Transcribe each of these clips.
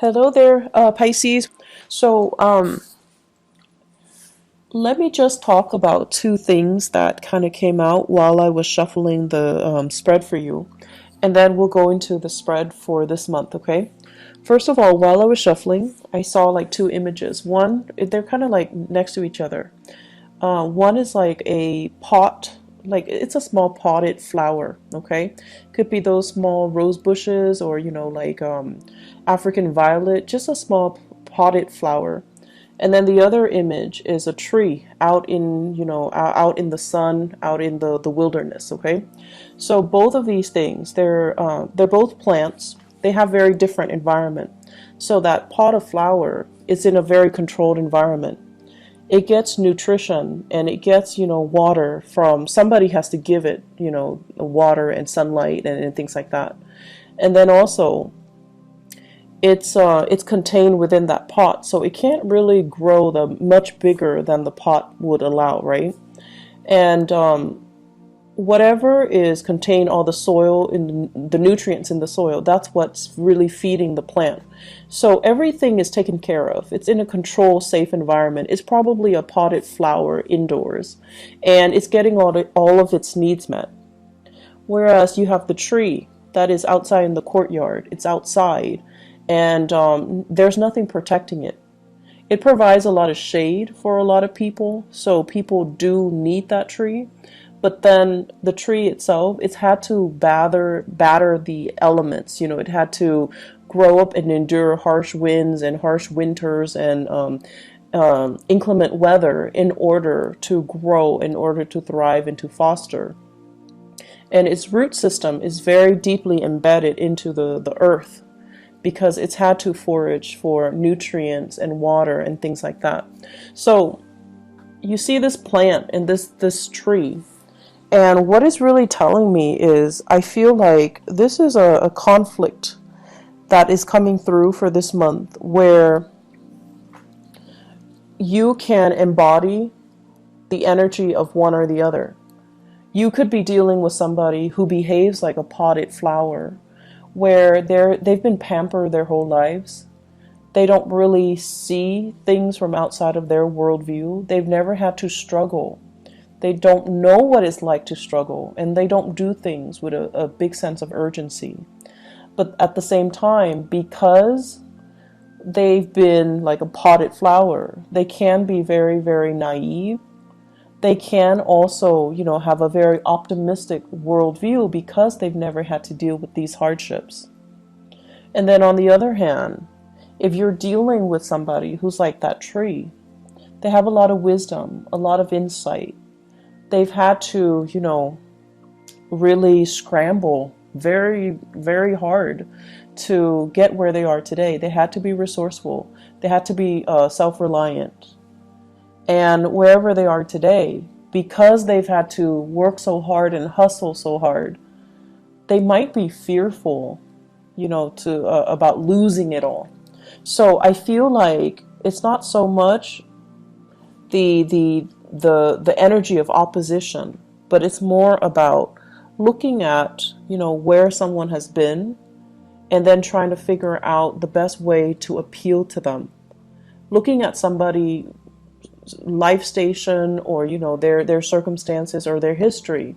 Hello there, Pisces. So, let me just talk about two things that kind of came out while I was shuffling the spread for you, and then we'll go into the spread for this month, okay? First of all, while I was shuffling, I saw like two images. One, they're kind of like next to each other. One is like a pot, like it's a small potted flower, okay? Could be those small rose bushes or, like African violet, just a small potted flower. And then the other image is a tree out in, out in the sun, out in the wilderness, okay? So both of these things, they're both plants. They have very different environment. So that pot of flower is in a very controlled environment. It gets nutrition and it gets, water from somebody has to give it, water and sunlight and things like that. And then also it's contained within that pot, so it can't really grow the much bigger than the pot would allow, right? And whatever is contained, all the soil in the nutrients in the soil, that's what's really feeding the plant. So everything is taken care of. It's in a controlled, safe environment. It's probably a potted flower indoors, and it's getting all of its needs met. Whereas you have the tree that is outside in the courtyard. It's outside, and there's nothing protecting it. It provides a lot of shade for a lot of people, so people do need that tree. But then the tree itself, it's had to batter the elements. It had to grow up and endure harsh winds and harsh winters and inclement weather in order to grow, in order to thrive and to foster. And its root system is very deeply embedded into the earth because it's had to forage for nutrients and water and things like that. So you see this plant and this tree, and what it's really telling me is I feel like this is a conflict that is coming through for this month where you can embody the energy of one or the other. You could be dealing with somebody who behaves like a potted flower, where they've been pampered their whole lives. They don't really see things from outside of their worldview. They've never had to struggle. They don't know what it's like to struggle, and they don't do things with a big sense of urgency. But at the same time, because they've been like a potted flower, they can be very, very naive. They can also, have a very optimistic worldview because they've never had to deal with these hardships. And then on the other hand, if you're dealing with somebody who's like that tree, they have a lot of wisdom, a lot of insight. They've had to, really scramble very, very hard to get where they are today. They had to be resourceful. They had to be self-reliant. And wherever they are today, because they've had to work so hard and hustle so hard, they might be fearful, to about losing it all. So I feel like it's not so much the energy of opposition, but it's more about looking at, where someone has been and then trying to figure out the best way to appeal to them. Looking at somebody life station or their circumstances or their history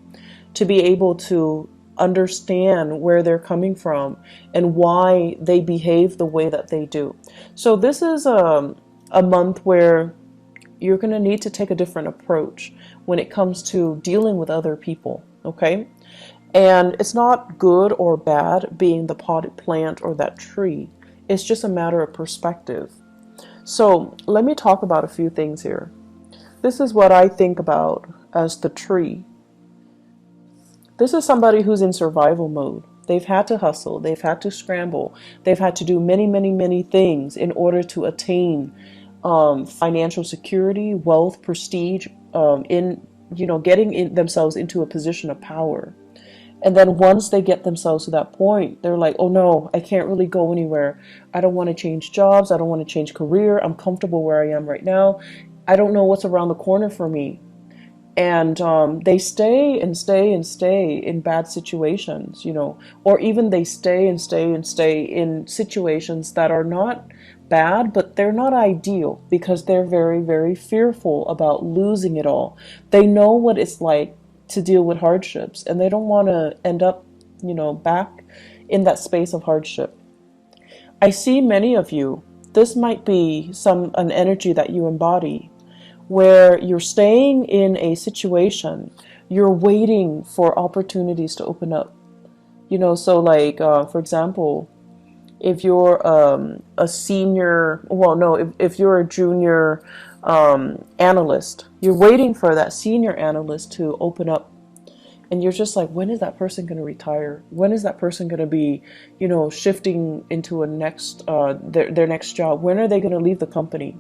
to be able to understand where they're coming from and why they behave the way that they do. So this is a month where you're going to need to take a different approach when it comes to dealing with other people, okay? And it's not good or bad being the potted plant or that tree. It's just a matter of perspective. So let me talk about a few things here. This is what I think about as the tree. This is somebody who's in survival mode. They've had to hustle. They've had to scramble. They've had to do many, many, many things in order to attain financial security, wealth, prestige, getting themselves into a position of power. And then once they get themselves to that point, they're like, oh no, I can't really go anywhere. I don't want to change jobs. I don't want to change career. I'm comfortable where I am right now. I don't know what's around the corner for me. And they stay and stay and stay in bad situations, or even they stay and stay and stay in situations that are not bad, but they're not ideal because they're very, very fearful about losing it all. They know what it's like to deal with hardships, and they don't want to end up, back in that space of hardship. I see many of you, this might be an energy that you embody, where you're staying in a situation, you're waiting for opportunities to open up. So like, for example, if you're a senior, well, no, if you're a junior analyst, you're waiting for that senior analyst to open up. And you're just like, when is that person going to retire? When is that person going to be, shifting into a next, their next job? When are they going to leave the company?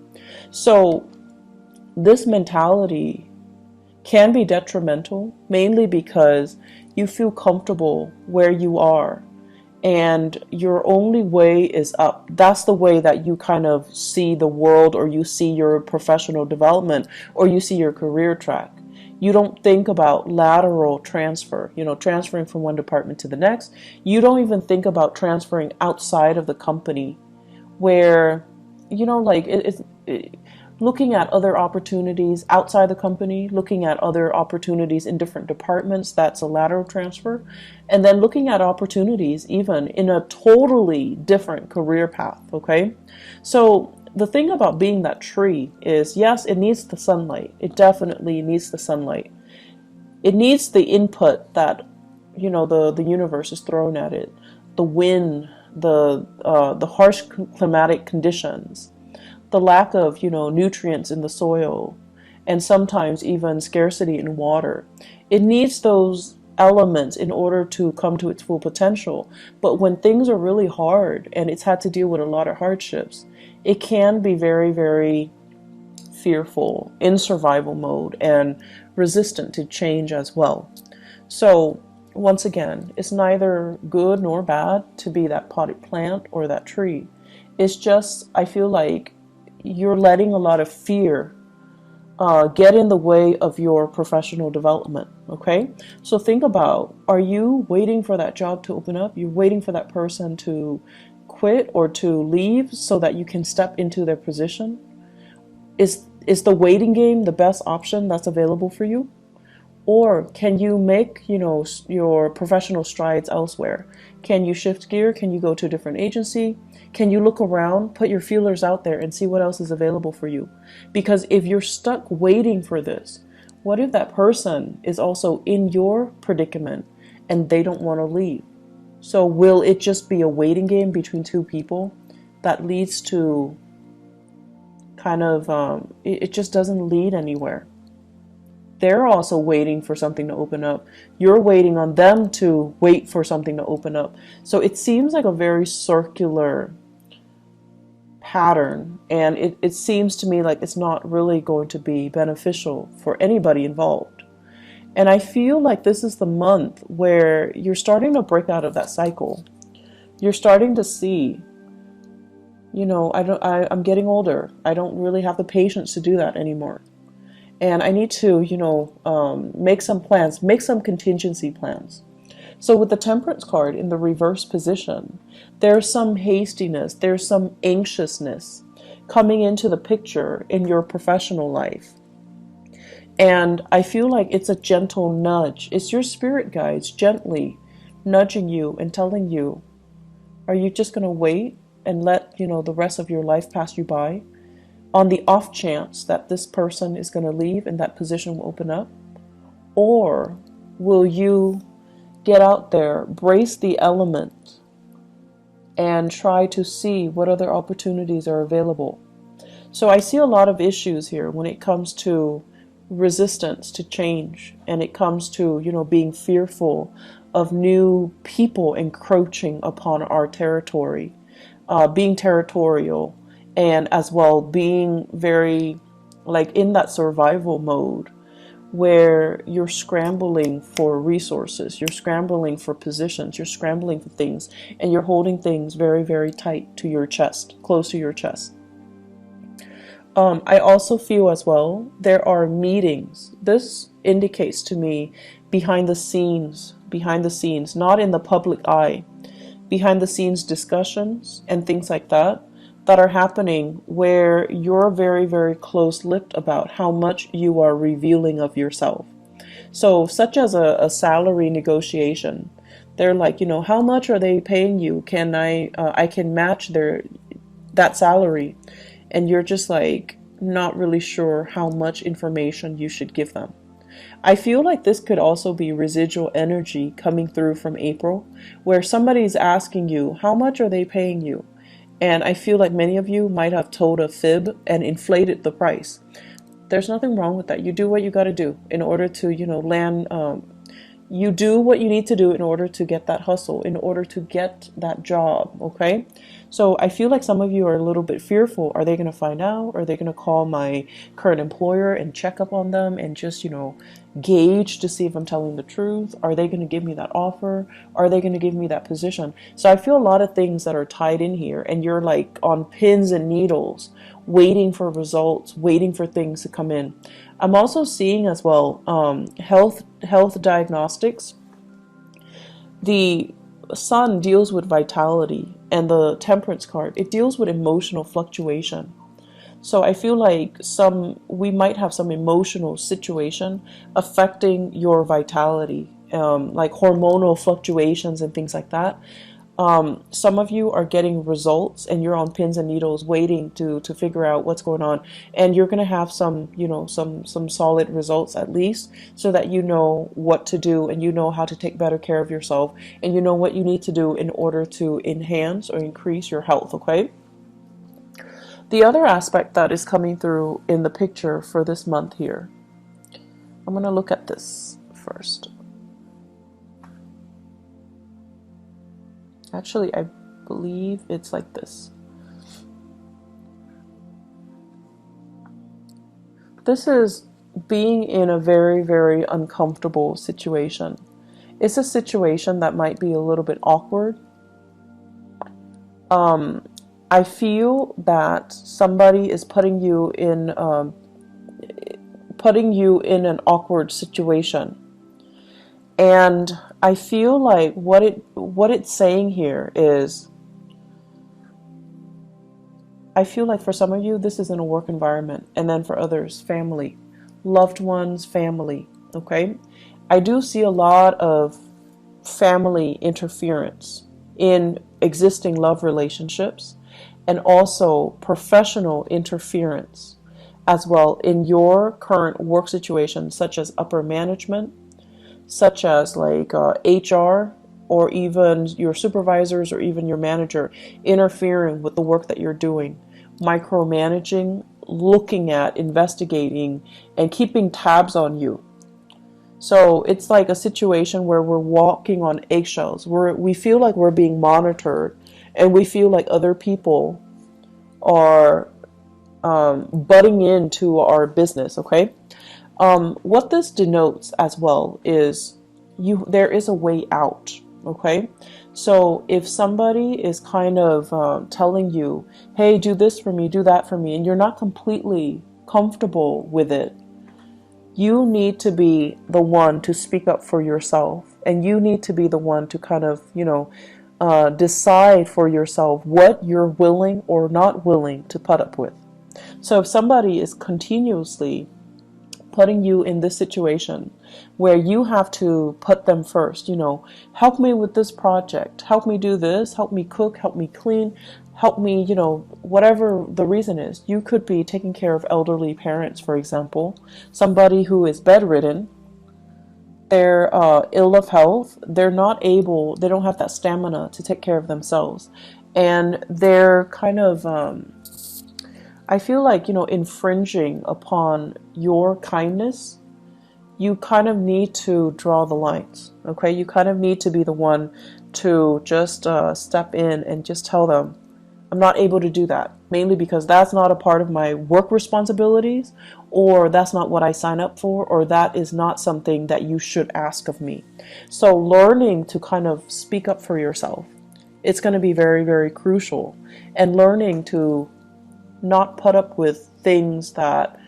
So this mentality can be detrimental, mainly because you feel comfortable where you are and your only way is up. That's the way that you kind of see the world, or you see your professional development, or you see your career track. You don't think about lateral transfer, transferring from one department to the next. You don't even think about transferring outside of the company where, like looking at other opportunities outside the company, looking at other opportunities in different departments, that's a lateral transfer. And then looking at opportunities even in a totally different career path, okay? So the thing about being that tree is, yes, it needs the sunlight. It definitely needs the sunlight. It needs the input that, the universe is throwing at it. The wind, the harsh climatic conditions, the lack of, nutrients in the soil, and sometimes even scarcity in water. It needs those elements in order to come to its full potential. But when things are really hard and it's had to deal with a lot of hardships, it can be very, very fearful, in survival mode, and resistant to change as well. So once again, it's neither good nor bad to be that potted plant or that tree. It's just, I feel like you're letting a lot of fear get in the way of your professional development, okay? So think about, are you waiting for that job to open up? You're waiting for that person to quit or to leave so that you can step into their position? Is the waiting game the best option that's available for you? Or can you make, your professional strides elsewhere? Can you shift gear? Can you go to a different agency? Can you look around, put your feelers out there and see what else is available for you? Because if you're stuck waiting for this, what if that person is also in your predicament and they don't want to leave? So will it just be a waiting game between two people that leads to kind of, it just doesn't lead anywhere? They're also waiting for something to open up. You're waiting on them to wait for something to open up. So it seems like a very circular pattern, and it seems to me like it's not really going to be beneficial for anybody involved. And I feel like this is the month where you're starting to break out of that cycle. You're starting to see, I'm getting older. I don't really have the patience to do that anymore. And I need to, make some plans, make some contingency plans. So with the Temperance card in the reverse position, there's some hastiness, there's some anxiousness coming into the picture in your professional life. And I feel like it's a gentle nudge. It's your spirit guides gently nudging you and telling you, are you just going to wait and let, the rest of your life pass you by on the off chance that this person is going to leave and that position will open up? Or will you get out there, brace the element, and try to see what other opportunities are available? So I see a lot of issues here when it comes to resistance to change, and it comes to, being fearful of new people encroaching upon our territory, being territorial, and as well being very in that survival mode where you're scrambling for resources, you're scrambling for positions, you're scrambling for things, and you're holding things very, very tight to your chest, close to your chest. I also feel as well there are meetings. This indicates to me behind the scenes, not in the public eye, behind the scenes discussions and things like that that are happening where you're very, very close-lipped about how much you are revealing of yourself. So such as a salary negotiation, they're like, you know, how much are they paying you? Can I can match that salary. And you're just like not really sure how much information you should give them. I feel like this could also be residual energy coming through from April, where somebody's asking you, how much are they paying you? And I feel like many of you might have told a fib and inflated the price. There's nothing wrong with that. You do what you got to do in order to, you know, land. You do what you need to do in order to get that hustle, in order to get that job, okay? So I feel like some of you are a little bit fearful. Are they going to find out? Are they going to call my current employer and check up on them and just, you know, gauge to see if I'm telling the truth? Are they going to give me that offer? Are they going to give me that position? So I feel a lot of things that are tied in here, and you're like on pins and needles, waiting for results, waiting for things to come in. I'm also seeing as well health diagnostics. The sun deals with vitality, and the temperance card, it deals with emotional fluctuation. So I feel like we might have some emotional situation affecting your vitality, like hormonal fluctuations and things like that. Some of you are getting results and you're on pins and needles waiting to figure out what's going on, and you're going to have some, you know, some solid results at least, so that you know what to do and you know how to take better care of yourself and you know what you need to do in order to enhance or increase your health, okay? The other aspect that is coming through in the picture for this month here, I'm going to look at this first. Actually, I believe it's like this. This is being in a very, very uncomfortable situation. It's a situation that might be a little bit awkward. I feel that somebody is putting you in an awkward situation. And I feel like what it's saying here is, I feel like for some of you, this is in a work environment, and then for others, family, loved ones, family, okay? I do see a lot of family interference in existing love relationships, and also professional interference as well in your current work situation, such as upper management, such as like HR, or even your supervisors or even your manager interfering with the work that you're doing, micromanaging, looking at, investigating, and keeping tabs on you. So it's like a situation where we're walking on eggshells, we feel like we're being monitored, and we feel like other people are butting into our business, okay? What this denotes as well is there is a way out, okay? So if somebody is kind of telling you, hey, do this for me, do that for me, and you're not completely comfortable with it, you need to be the one to speak up for yourself, and you need to be the one to kind of, you know, decide for yourself what you're willing or not willing to put up with. So if somebody is continuously putting you in this situation where you have to put them first, you know, help me with this project, help me do this, help me cook, help me clean, help me, you know, whatever the reason is. You could be taking care of elderly parents, for example, somebody who is bedridden, they're ill of health, they don't have that stamina to take care of themselves, and they're kind of I feel like, you know, infringing upon your kindness. You kind of need to draw the lines, okay? You kind of need to be the one to just step in and just tell them, I'm not able to do that, mainly because that's not a part of my work responsibilities, or that's not what I sign up for, or that is not something that you should ask of me. So learning to kind of speak up for yourself, it's going to be very, very crucial. And learning to not put up with things that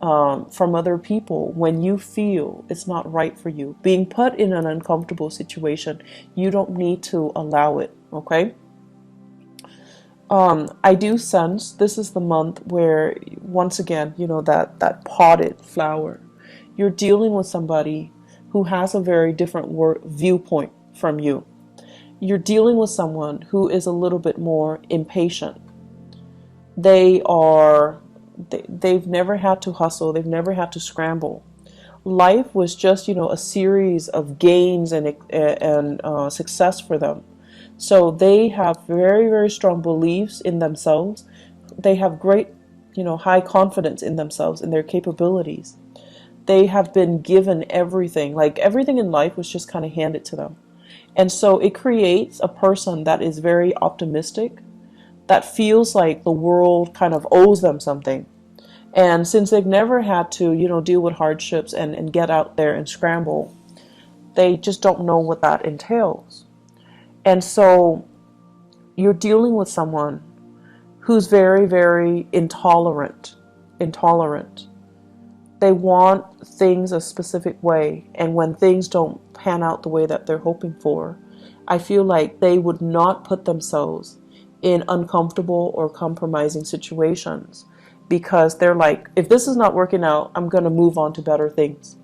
from other people when you feel it's not right for you. Being put in an uncomfortable situation, you don't need to allow it, okay? I do sense this is the month where, once again, that potted flower, you're dealing with somebody who has a very different viewpoint from you. You're dealing with someone who is a little bit more impatient. They've never had to hustle. They've never had to scramble. Life was just, a series of gains and success for them. So they have very, very strong beliefs in themselves. They have great, high confidence in themselves, in their capabilities. They have been given everything. Like, everything in life was just kind of handed to them. And so it creates a person that is very optimistic, that feels like the world kind of owes them something. And since they've never had to, deal with hardships and get out there and scramble, they just don't know what that entails. And so you're dealing with someone who's very, very intolerant. They want things a specific way. And when things don't pan out the way that they're hoping for, I feel like they would not put themselves in uncomfortable or compromising situations, because they're like, if this is not working out, I'm going to move on to better things.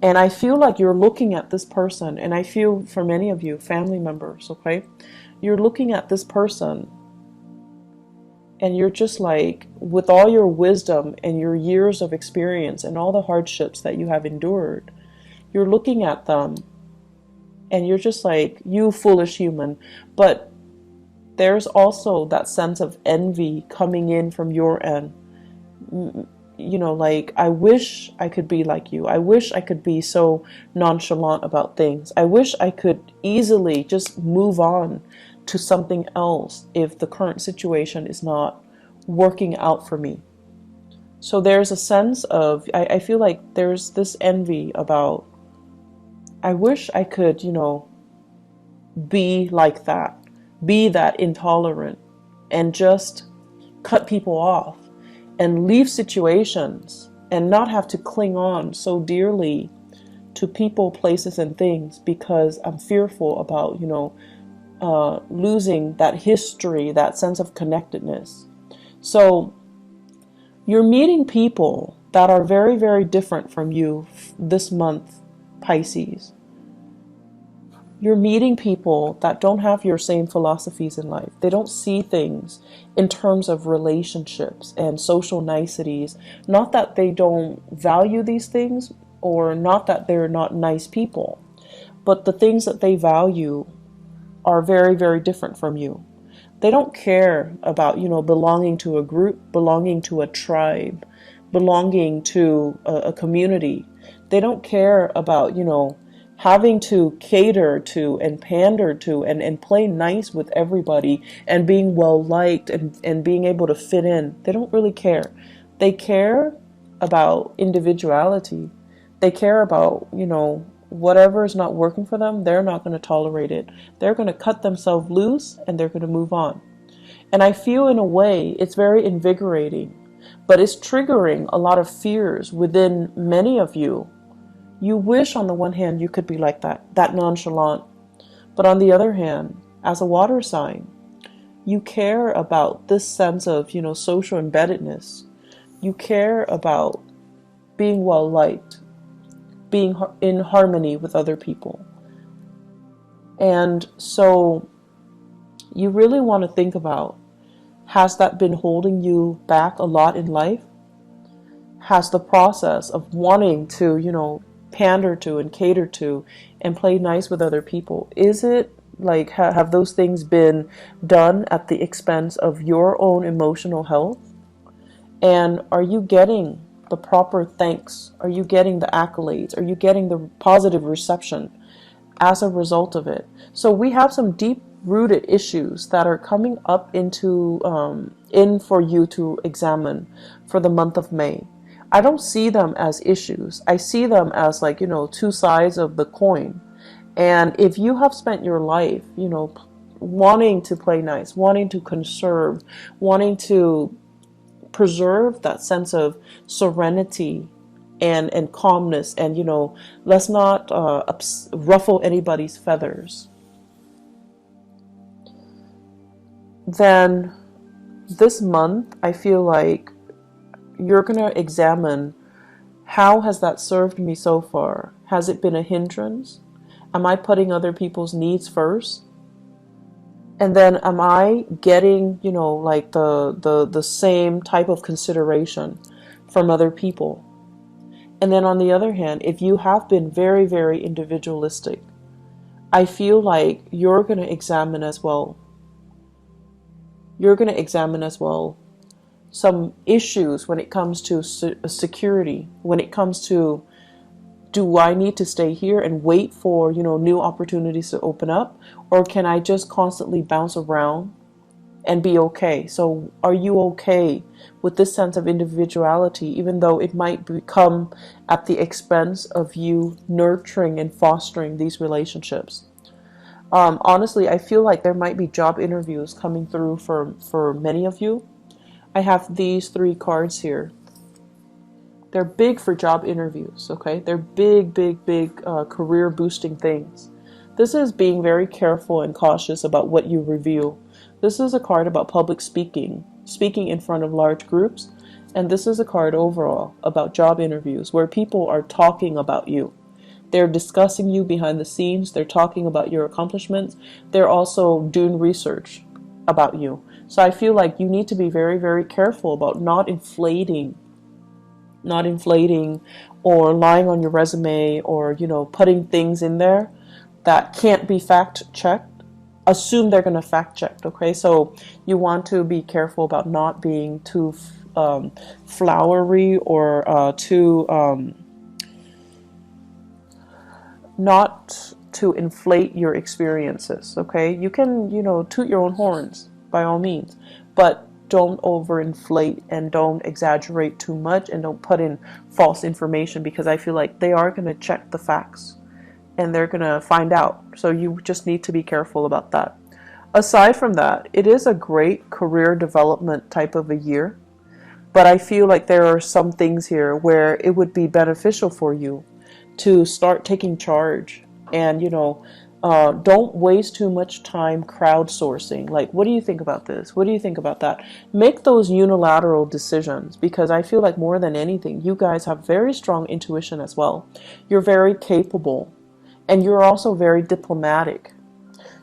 And I feel like you're looking at this person, and I feel for many of you, family members, okay? You're looking at this person, and you're just like, with all your wisdom and your years of experience and all the hardships that you have endured, you're looking at them, and you're just like, you foolish human. But there's also that sense of envy coming in from your end. Like, I wish I could be like you. I wish I could be so nonchalant about things. I wish I could easily just move on to something else if the current situation is not working out for me. So there's a sense of, I feel like there's this envy about, I wish I could, be like that, be that intolerant, and just cut people off and leave situations and not have to cling on so dearly to people, places, and things, because I'm fearful about, losing that history, that sense of connectedness. So you're meeting people that are very, very different from you this month, Pisces. You're meeting people that don't have your same philosophies in life. They don't see things in terms of relationships and social niceties. Not that they don't value these things, or not that they're not nice people, but the things that they value are very, very different from you. They don't care about, belonging to a group, belonging to a tribe, belonging to a community. They don't care about, having to cater to and pander to and play nice with everybody and being well liked and being able to fit in. They don't really care. They care about individuality. They care about, whatever is not working for them, they're not going to tolerate it. They're going to cut themselves loose and they're going to move on. And I feel, in a way, it's very invigorating, but it's triggering a lot of fears within many of you. You wish, on the one hand, you could be like that nonchalant. But on the other hand, as a water sign, you care about this sense of, social embeddedness. You care about being well liked, being in harmony with other people. And so you really want to think about, has that been holding you back a lot in life? Has the process of wanting to, pander to and cater to and play nice with other people, is it like, have those things been done at the expense of your own emotional health? And are you getting the proper thanks? Are you getting the accolades? Are you getting the positive reception as a result of it? So we have some deep rooted issues that are coming up in for you to examine for the month of May. I don't see them as issues. I see them as, like, two sides of the coin. And if you have spent your life, wanting to play nice, wanting to conserve, wanting to preserve that sense of serenity and calmness, and let's not ruffle anybody's feathers. Then this month, I feel like you're going to examine, how has that served me so far? Has it been a hindrance? Am I putting other people's needs first? And then am I getting, like the same type of consideration from other people? And then on the other hand, if you have been very, very individualistic, I feel like you're going to examine as well. You're going to examine as well some issues when it comes to security, when it comes to, do I need to stay here and wait for, new opportunities to open up? Or can I just constantly bounce around and be okay? So are you okay with this sense of individuality, even though it might become at the expense of you nurturing and fostering these relationships? Honestly, I feel like there might be job interviews coming through for many of you. I have these 3 cards here. They're big for job interviews, okay? They're big, big, big career boosting things. This is being very careful and cautious about what you reveal. This is a card about public speaking, speaking in front of large groups. And this is a card overall about job interviews where people are talking about you. They're discussing you behind the scenes. They're talking about your accomplishments. They're also doing research about you. So I feel like you need to be very, very careful about not inflating or lying on your resume, or putting things in there that can't be fact checked. Assume they're going to fact check, okay? So you want to be careful about not being too flowery, or too not to inflate your experiences, okay? You can toot your own horns by all means, but don't overinflate and don't exaggerate too much, and don't put in false information, because I feel like they are going to check the facts and they're going to find out. So you just need to be careful about that. Aside from that, it is a great career development type of a year, but I feel like there are some things here where it would be beneficial for you to start taking charge, and don't waste too much time crowdsourcing. Like, what do you think about this? What do you think about that? Make those unilateral decisions, because I feel like more than anything, you guys have very strong intuition as well. You're very capable, and you're also very diplomatic.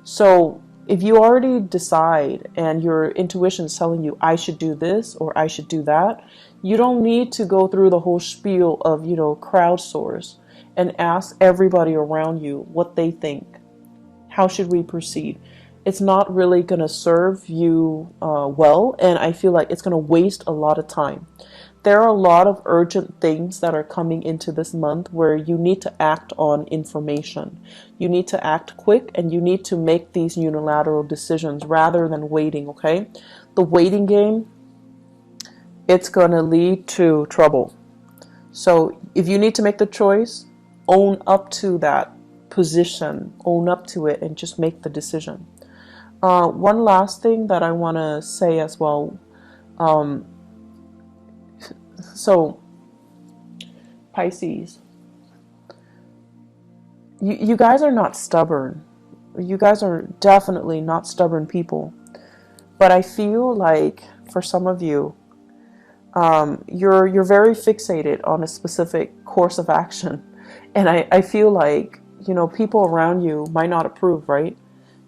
So if you already decide and your intuition is telling you, I should do this or I should do that, you don't need to go through the whole spiel of, crowdsource and ask everybody around you what they think. How should we proceed? It's not really going to serve you well, and I feel like it's going to waste a lot of time. There are a lot of urgent things that are coming into this month where you need to act on information. You need to act quick, and you need to make these unilateral decisions rather than waiting, okay? The waiting game, it's going to lead to trouble. So if you need to make the choice, own up to that position, own up to it, and just make the decision. One last thing that I want to say as well. So Pisces, you guys are not stubborn. You guys are definitely not stubborn people. But I feel like for some of you, you're very fixated on a specific course of action. And I feel like, people around you might not approve, right?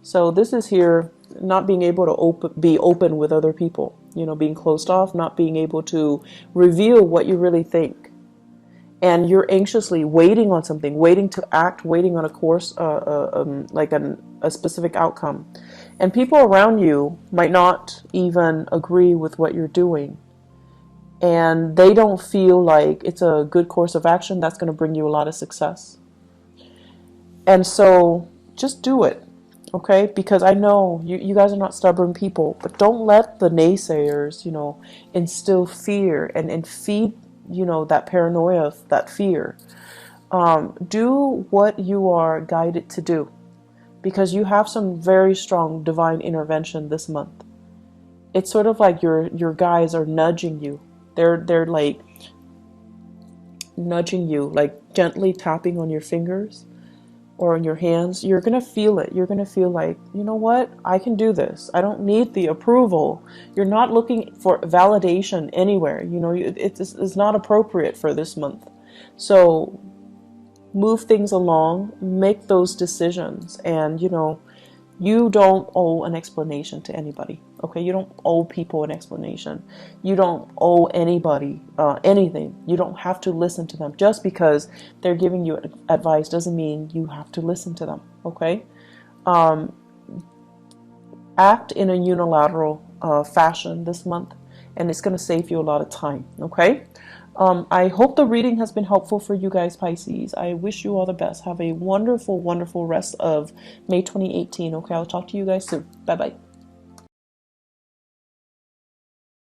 So this is here, not being able to be open with other people, being closed off, not being able to reveal what you really think. And you're anxiously waiting on something, waiting to act, waiting on a course, like a specific outcome. And people around you might not even agree with what you're doing. And they don't feel like it's a good course of action that's going to bring you a lot of success. And so just do it, okay? Because I know you guys are not stubborn people, but don't let the naysayers, instill fear and feed, that paranoia, that fear. Do what you are guided to do, because you have some very strong divine intervention this month. it's sort of like your guides are nudging you. They're like nudging you, like gently tapping on your fingers or on your hands. You're gonna feel it. You're gonna feel like, you know what, I can do this. I don't need the approval. You're not looking for validation anywhere. You know, it's not appropriate for this month. So move things along, make those decisions, and you know, you don't owe an explanation to anybody. Okay, you don't owe people an explanation. You don't owe anybody anything. You don't have to listen to them. Just because they're giving you advice doesn't mean you have to listen to them. Okay, act in a unilateral fashion this month, and it's going to save you a lot of time. Okay, I hope the reading has been helpful for you guys, Pisces. I wish you all the best. Have a wonderful, wonderful rest of May 2018. Okay, I'll talk to you guys soon. Bye bye.